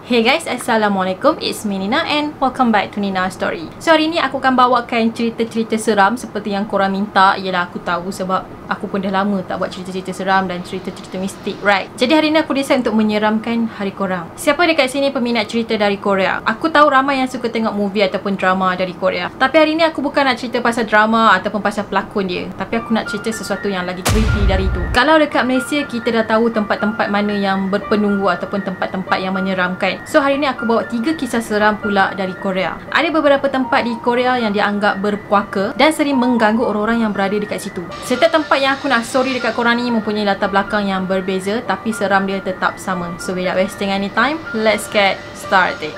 Hey guys, Assalamualaikum. It's me Nina and welcome back to Nina Story. So hari ni aku akan bawakan cerita-cerita seram seperti yang korang minta. Yelah, aku tahu sebab aku pun dah lama tak buat cerita-cerita seram dan cerita-cerita mistik, right? Jadi hari ni aku decide untuk menyeramkan hari korang. Siapa dekat sini peminat cerita dari Korea? Aku tahu ramai yang suka tengok movie ataupun drama dari Korea. Tapi hari ni aku bukan nak cerita pasal drama ataupun pasal pelakon dia. Tapi aku nak cerita sesuatu yang lagi creepy dari itu. Kalau dekat Malaysia, kita dah tahu tempat-tempat mana yang berpenunggu ataupun tempat-tempat yang menyeramkan. So hari ni aku bawa 3 kisah seram pula dari Korea. Ada beberapa tempat di Korea yang dianggap berpuaka dan sering mengganggu orang-orang yang berada dekat situ. Setiap tempat yang aku nak story dekat korang ni mempunyai latar belakang yang berbeza, tapi seram dia tetap sama. So without wasting any time, let's get started.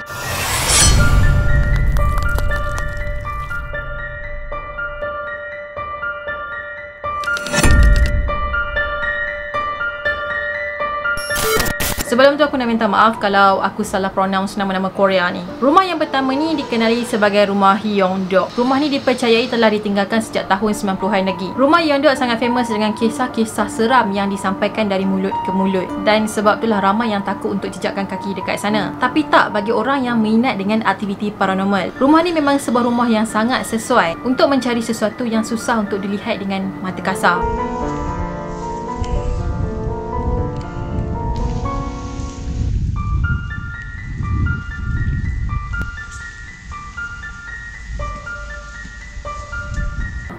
Sebelum tu aku nak minta maaf kalau aku salah pronounce nama-nama Korea ni. Rumah yang pertama ni dikenali sebagai rumah Yeongdeok. Rumah ni dipercayai telah ditinggalkan sejak tahun 90-an lagi. Rumah Yeongdeok sangat famous dengan kisah-kisah seram yang disampaikan dari mulut ke mulut. Dan sebab itulah ramai yang takut untuk jejakkan kaki dekat sana. Tapi tak bagi orang yang minat dengan aktiviti paranormal. Rumah ni memang sebuah rumah yang sangat sesuai untuk mencari sesuatu yang susah untuk dilihat dengan mata kasar.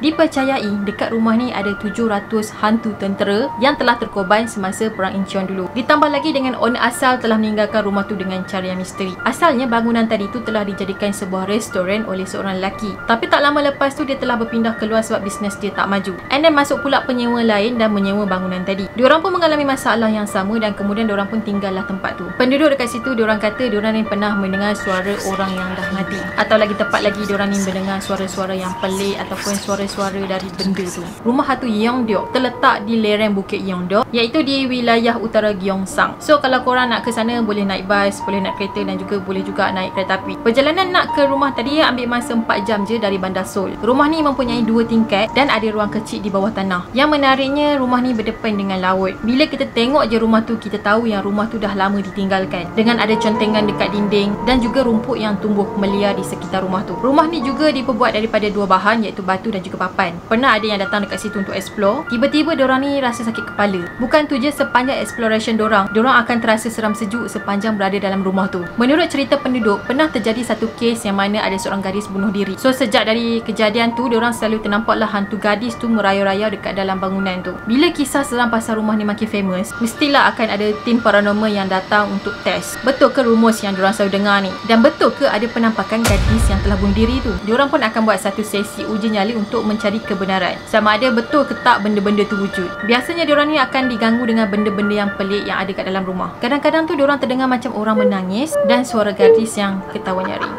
Dipercayai dekat rumah ni ada 700 hantu tentera yang telah terkorban semasa Perang Incheon dulu. Ditambah lagi dengan owner asal telah meninggalkan rumah tu dengan cara yang misteri. Asalnya bangunan tadi tu telah dijadikan sebuah restoran oleh seorang lelaki. Tapi tak lama lepas tu dia telah berpindah keluar sebab bisnes dia tak maju. And then masuk pula penyewa lain dan menyewa bangunan tadi. Diorang pun mengalami masalah yang sama dan kemudian diorang pun tinggallah tempat tu. Penduduk dekat situ diorang kata diorang ni pernah mendengar suara orang yang dah mati. Atau lagi tepat lagi diorang ni mendengar suara-suara yang pelik ataupun suara dari benda tu. Rumah hantu Yeongdeok terletak di lereng Bukit Yeongdeok, iaitu di wilayah utara Gyeongsang. So kalau korang nak ke sana boleh naik bas, boleh naik kereta dan juga boleh juga naik kereta api. Perjalanan nak ke rumah tadi ambil masa 4 jam je dari Bandar Seoul. Rumah ni mempunyai 2 tingkat dan ada ruang kecil di bawah tanah. Yang menariknya rumah ni berdepan dengan laut. Bila kita tengok je rumah tu, kita tahu yang rumah tu dah lama ditinggalkan. Dengan ada contengan dekat dinding dan juga rumput yang tumbuh meliar di sekitar rumah tu. Rumah ni juga diperbuat daripada 2 bahan, iaitu batu dan juga papan. Pernah ada yang datang dekat situ untuk explore. Tiba-tiba diorang ni rasa sakit kepala. Bukan tu je, sepanjang exploration diorang akan terasa seram sejuk sepanjang berada dalam rumah tu. Menurut cerita penduduk, pernah terjadi satu kes yang mana ada seorang gadis bunuh diri. So sejak dari kejadian tu, diorang selalu ternampaklah hantu gadis tu merayau-rayau dekat dalam bangunan tu. Bila kisah seram pasal rumah ni makin famous, mestilah akan ada tim paranormal yang datang untuk test. Betul ke rumus yang diorang selalu dengar ni? Dan betul ke ada penampakan gadis yang telah bunuh diri tu? Diorang pun akan buat satu sesi uji nyali untuk mencari kebenaran sama ada betul ke tak benda-benda tu wujud. Biasanya diorang ni akan diganggu dengan benda-benda yang pelik yang ada kat dalam rumah. Kadang-kadang tu diorang terdengar macam orang menangis dan suara gadis yang ketawa nyaring.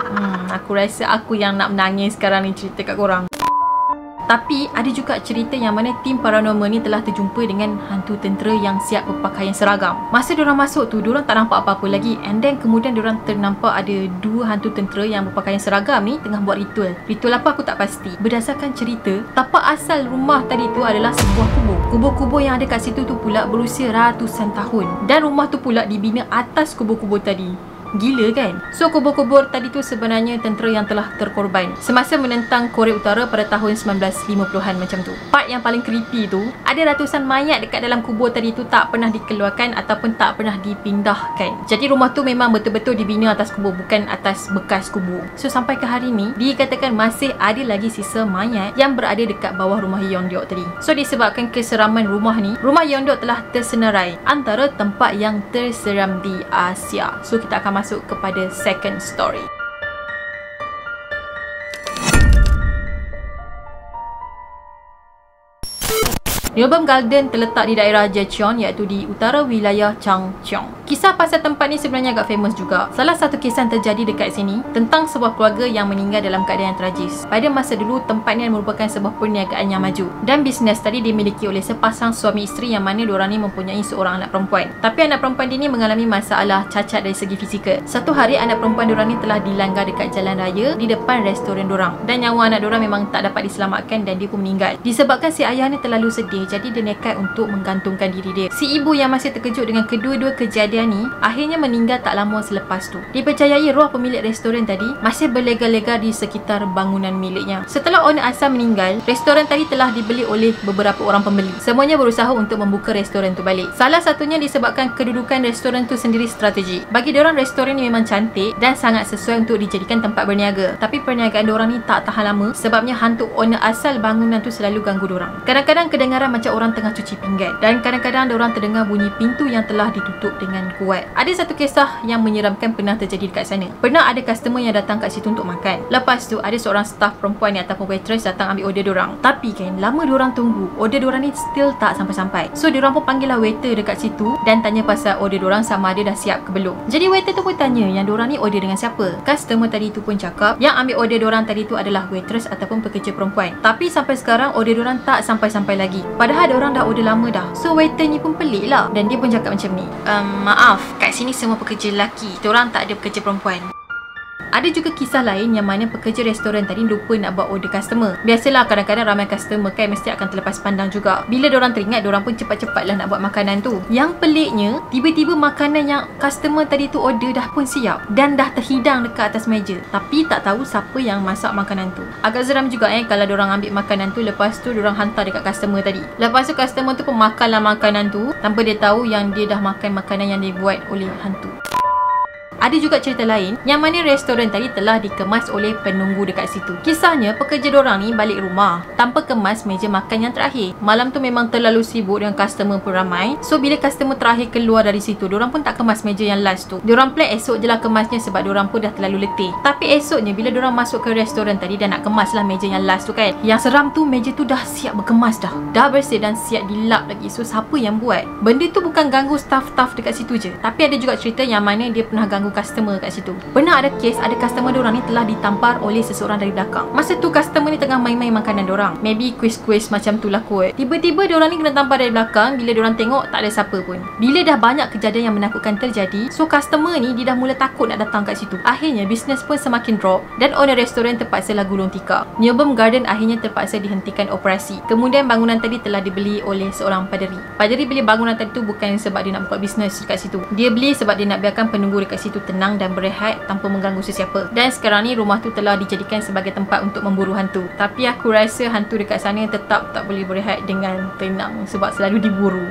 Aku rasa aku yang nak menangis sekarang ni cerita kat korang. Tapi ada juga cerita yang mana tim paranormal ni telah terjumpa dengan hantu tentera yang siap berpakaian seragam. Masa diorang masuk tu, diorang tak nampak apa-apa lagi. And then kemudian diorang ternampak ada 2 hantu tentera yang berpakaian seragam ni tengah buat ritual. Ritual apa aku tak pasti. Berdasarkan cerita, tapak asal rumah tadi tu adalah sebuah kubur. Kubur-kubur yang ada kat situ tu pula berusia ratusan tahun. Dan rumah tu pula dibina atas kubur-kubur tadi. Gila kan? So kubur-kubur tadi tu sebenarnya tentera yang telah terkorban semasa menentang Korea Utara pada tahun 1950-an macam tu. Part yang paling creepy tu, ada ratusan mayat dekat dalam kubur tadi tu tak pernah dikeluarkan ataupun tak pernah dipindahkan. Jadi rumah tu memang betul-betul dibina atas kubur, bukan atas bekas kubur. So sampai ke hari ni dikatakan masih ada lagi sisa mayat yang berada dekat bawah rumah Yeongdeok tadi. So disebabkan keseraman rumah ni, rumah Yeongdeok telah tersenarai antara tempat yang terseram di Asia. So kita akan masuk kepada second story. Neobam Garden terletak di daerah Jecheon, iaitu di utara wilayah Changcheong. Kisah pasal tempat ni sebenarnya agak famous juga. Salah satu kisah yang terjadi dekat sini tentang sebuah keluarga yang meninggal dalam keadaan yang tragis. Pada masa dulu, tempat ni merupakan sebuah perniagaan yang maju. Dan bisnes tadi dimiliki oleh sepasang suami isteri yang mana diorang ni mempunyai seorang anak perempuan. Tapi anak perempuan dia ni mengalami masalah cacat dari segi fizikal. Satu hari anak perempuan diorang ni telah dilanggar dekat jalan raya di depan restoran diorang. Dan nyawa anak diorang memang tak dapat diselamatkan dan dia pun meninggal. Disebabkan si ayah ni terlalu sedih dia, jadi dia nekat untuk menggantungkan diri dia. Si ibu yang masih terkejut dengan kedua-dua kejadian ni akhirnya meninggal tak lama selepas tu. Dipercayai roh pemilik restoran tadi masih berlega-lega di sekitar bangunan miliknya. Setelah owner asal meninggal, restoran tadi telah dibeli oleh beberapa orang pembeli. Semuanya berusaha untuk membuka restoran tu balik. Salah satunya disebabkan kedudukan restoran tu sendiri strategik. Bagi diorang, restoran ni memang cantik dan sangat sesuai untuk dijadikan tempat berniaga. Tapi perniagaan diorang ni tak tahan lama sebabnya hantu owner asal bangunan tu selalu ganggu diorang. Kadang-kadang kedengaran macam orang tengah cuci pinggan, dan kadang-kadang diorang terdengar bunyi pintu yang telah ditutup dengan kuat. Ada satu kisah yang menyeramkan pernah terjadi dekat sana. Pernah ada customer yang datang kat situ untuk makan. Lepas tu ada seorang staff perempuan ni ataupun waitress datang ambil order diorang. Tapi kan lama diorang tunggu, order diorang ni still tak sampai-sampai. So diorang pun panggil lah waiter dekat situ dan tanya pasal order diorang sama ada dah siap ke belum. Jadi waiter tu pun tanya yang diorang ni order dengan siapa. Customer tadi tu pun cakap yang ambil order diorang tadi tu adalah waitress ataupun pekerja perempuan. Tapi sampai sekarang order diorang tak sampai-sampai lagi. Padahal diorang dah order lama dah. So waiter ni pun pelik lah. Dan dia pun cakap macam ni, maaf, kat sini semua pekerja lelaki, diorang tak ada pekerja perempuan. Ada juga kisah lain yang mana pekerja restoran tadi lupa nak buat order customer. Biasalah kadang-kadang ramai customer kan mesti akan terlepas pandang juga. Bila diorang teringat, diorang pun cepat-cepatlah nak buat makanan tu. Yang peliknya, tiba-tiba makanan yang customer tadi tu order dah pun siap dan dah terhidang dekat atas meja. Tapi tak tahu siapa yang masak makanan tu. Agak seram juga kalau diorang ambil makanan tu, lepas tu diorang hantar dekat customer tadi. Lepas tu customer tu pun makanlah makanan tu tanpa dia tahu yang dia dah makan makanan yang dibuat oleh hantu. Ada juga cerita lain yang mana restoran tadi telah dikemas oleh penunggu dekat situ. Kisahnya, pekerja diorang ni balik rumah tanpa kemas meja makan yang terakhir. Malam tu memang terlalu sibuk dengan customer pun ramai. So bila customer terakhir keluar dari situ, diorang pun tak kemas meja yang last tu. Diorang plan esok je lah kemasnya sebab diorang pun dah terlalu letih. Tapi esoknya bila diorang masuk ke restoran tadi dan nak kemas lah meja yang last tu kan, yang seram tu meja tu dah siap berkemas dah. Dah bersih dan siap dilap lagi. So siapa yang buat? Benda tu bukan ganggu staff-staff dekat situ je. Tapi ada juga cerita yang mana dia pernah ganggu customer kat situ. Pernah ada kes ada customer diorang ni telah ditampar oleh seseorang dari belakang. Masa tu customer ni tengah main-main makanan diorang, maybe kuis-kuis macam tu lah kot. Tiba-tiba diorang ni kena tampar dari belakang. Bila diorang tengok tak ada siapa pun. Bila dah banyak kejadian yang menakutkan terjadi, so customer ni dia dah mula takut nak datang kat situ. Akhirnya bisnes pun semakin drop dan owner restoran terpaksa lah gulung tikar. Newbern Garden akhirnya terpaksa dihentikan operasi. Kemudian bangunan tadi telah dibeli oleh seorang paderi. Paderi beli bangunan tadi tu bukan sebab dia nak buka bisnes dekat situ. Dia beli sebab dia nak biarkan penunggu dekat situ tenang dan berehat tanpa mengganggu sesiapa. Dan sekarang ni rumah tu telah dijadikan sebagai tempat untuk memburu hantu. Tapi aku rasa hantu dekat sana tetap tak boleh berehat dengan tenang sebab selalu diburu.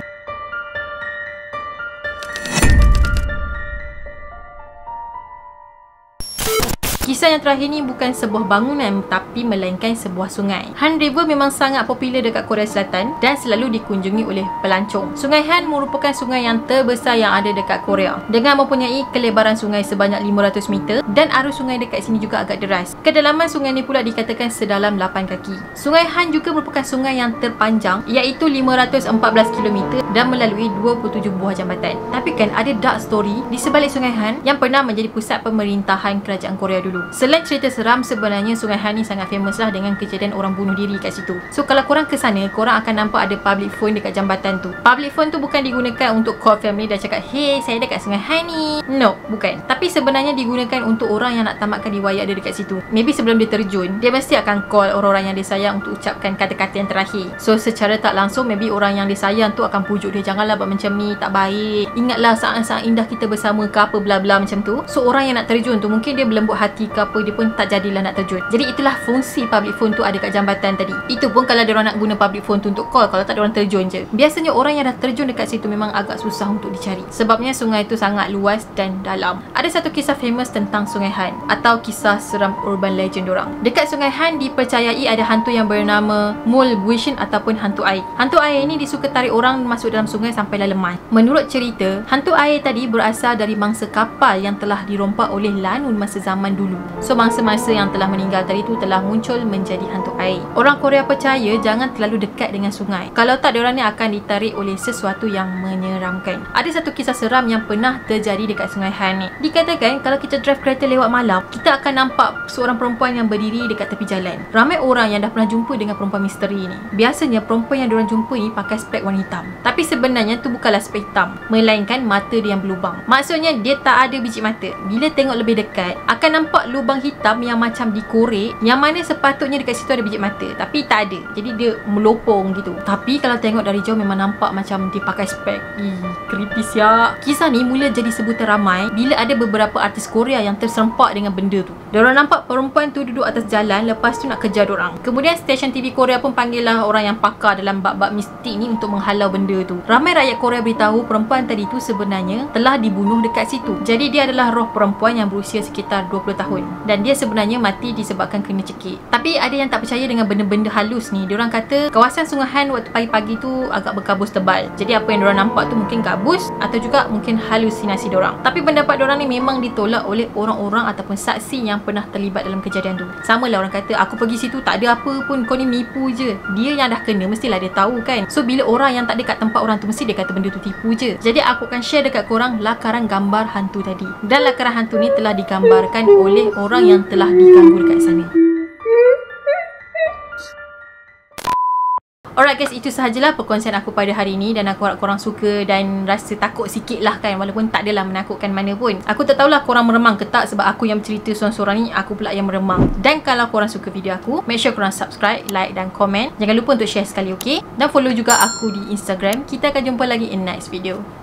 Kisah yang terakhir ni bukan sebuah bangunan tapi melainkan sebuah sungai. Han River memang sangat popular dekat Korea Selatan dan selalu dikunjungi oleh pelancong. Sungai Han merupakan sungai yang terbesar yang ada dekat Korea dengan mempunyai kelebaran sungai sebanyak 500 meter dan arus sungai dekat sini juga agak deras. Kedalaman sungai ni pula dikatakan sedalam 8 kaki. Sungai Han juga merupakan sungai yang terpanjang iaitu 514 km dan melalui 27 buah jambatan. Tapi kan ada dark story di sebalik Sungai Han yang pernah menjadi pusat pemerintahan kerajaan Korea dulu. Selain cerita seram, sebenarnya Sungai Han ni sangat famous lah dengan kejadian orang bunuh diri kat situ. So kalau korang ke sana, korang akan nampak ada public phone dekat jambatan tu. Public phone tu bukan digunakan untuk call family dan cakap, hey, saya dekat Sungai Han ni. No, bukan. Tapi sebenarnya digunakan untuk orang yang nak tamatkan riwayat dia dekat situ. Maybe sebelum dia terjun, dia mesti akan call orang-orang yang dia sayang untuk ucapkan kata-kata yang terakhir. So secara tak langsung, maybe orang yang dia sayang tu akan pujuk dia, janganlah buat macam ni, tak baik. Ingatlah saat-saat indah kita bersama ke apa bla-bla macam tu. So orang yang nak terjun tu mungkin dia berlembut hati ke apa, dia pun tak jadilah nak terjun. Jadi itulah fungsi public phone tu ada kat jambatan tadi. Itu pun kalau diorang nak guna public phone tu untuk call, kalau tak diorang terjun je. Biasanya orang yang dah terjun dekat situ memang agak susah untuk dicari sebabnya sungai tu sangat luas dan dalam. Ada satu kisah famous tentang Sungai Han atau kisah seram urban legend diorang. Dekat Sungai Han dipercayai ada hantu yang bernama Mole Buishin ataupun hantu air. Hantu air ni disuka tarik orang masuk dalam sungai sampailah lemas. Menurut cerita, hantu air tadi berasal dari mangsa kapal yang telah dirompak oleh lanun masa zaman dulu. So mangsa-mangsa yang telah meninggal tadi tu telah muncul menjadi hantu air. Orang Korea percaya jangan terlalu dekat dengan sungai. Kalau tak, diorang ni akan ditarik oleh sesuatu yang menyeramkan. Ada satu kisah seram yang pernah terjadi dekat Sungai Han ni. Dikatakan kalau kita drive kereta lewat malam, kita akan nampak seorang perempuan yang berdiri dekat tepi jalan. Ramai orang yang dah pernah jumpa dengan perempuan misteri ni. Biasanya perempuan yang diorang jumpa ni pakai spek warna hitam. Tapi Tapi sebenarnya tu bukanlah spek hitam, melainkan mata dia yang berlubang. Maksudnya dia tak ada biji mata. Bila tengok lebih dekat, akan nampak lubang hitam yang macam dikorek, yang mana sepatutnya dekat situ ada biji mata, tapi tak ada. Jadi dia melopong gitu. Tapi kalau tengok dari jauh memang nampak macam dia pakai spek. Creepy siap. Kisah ni mula jadi sebutan ramai bila ada beberapa artis Korea yang terserempak dengan benda tu. Diorang nampak perempuan tu duduk atas jalan, lepas tu nak kejar diorang. Kemudian stesen TV Korea pun panggil lah orang yang pakar dalam bab-bab mistik ni untuk menghalau benda tu. Ramai rakyat Korea beritahu perempuan tadi tu sebenarnya telah dibunuh dekat situ. Jadi dia adalah roh perempuan yang berusia sekitar 20 tahun. Dan dia sebenarnya mati disebabkan kena cekik. Tapi ada yang tak percaya dengan benda-benda halus ni. Diorang kata kawasan Sungai Han waktu pagi-pagi tu agak berkabus tebal. Jadi apa yang diorang nampak tu mungkin kabus atau juga mungkin halusinasi diorang. Tapi pendapat diorang ni memang ditolak oleh orang-orang ataupun saksi yang pernah terlibat dalam kejadian tu. Sama lah orang kata, aku pergi situ tak ada apa pun, kau ni nipu je. Dia yang dah kena mestilah dia tahu kan. So bila orang yang tak ada kat tempat orang tu, mesti dia kata benda tu tipu je. Jadi aku akan share dekat korang lakaran gambar hantu tadi. Dan lakaran hantu ni telah digambarkan oleh orang yang telah diganggu dekat sana. Alright guys, itu sahajalah perkongsian aku pada hari ini. Dan aku harap korang suka dan rasa takut sikit lah kan. Walaupun tak adalah menakutkan mana pun. Aku tak tahulah korang meremang ke tak, sebab aku yang bercerita seorang-seorang ni, aku pula yang meremang. Dan kalau korang suka video aku, make sure korang subscribe, like dan komen. Jangan lupa untuk share sekali, okay? Dan follow juga aku di Instagram. Kita akan jumpa lagi in next video.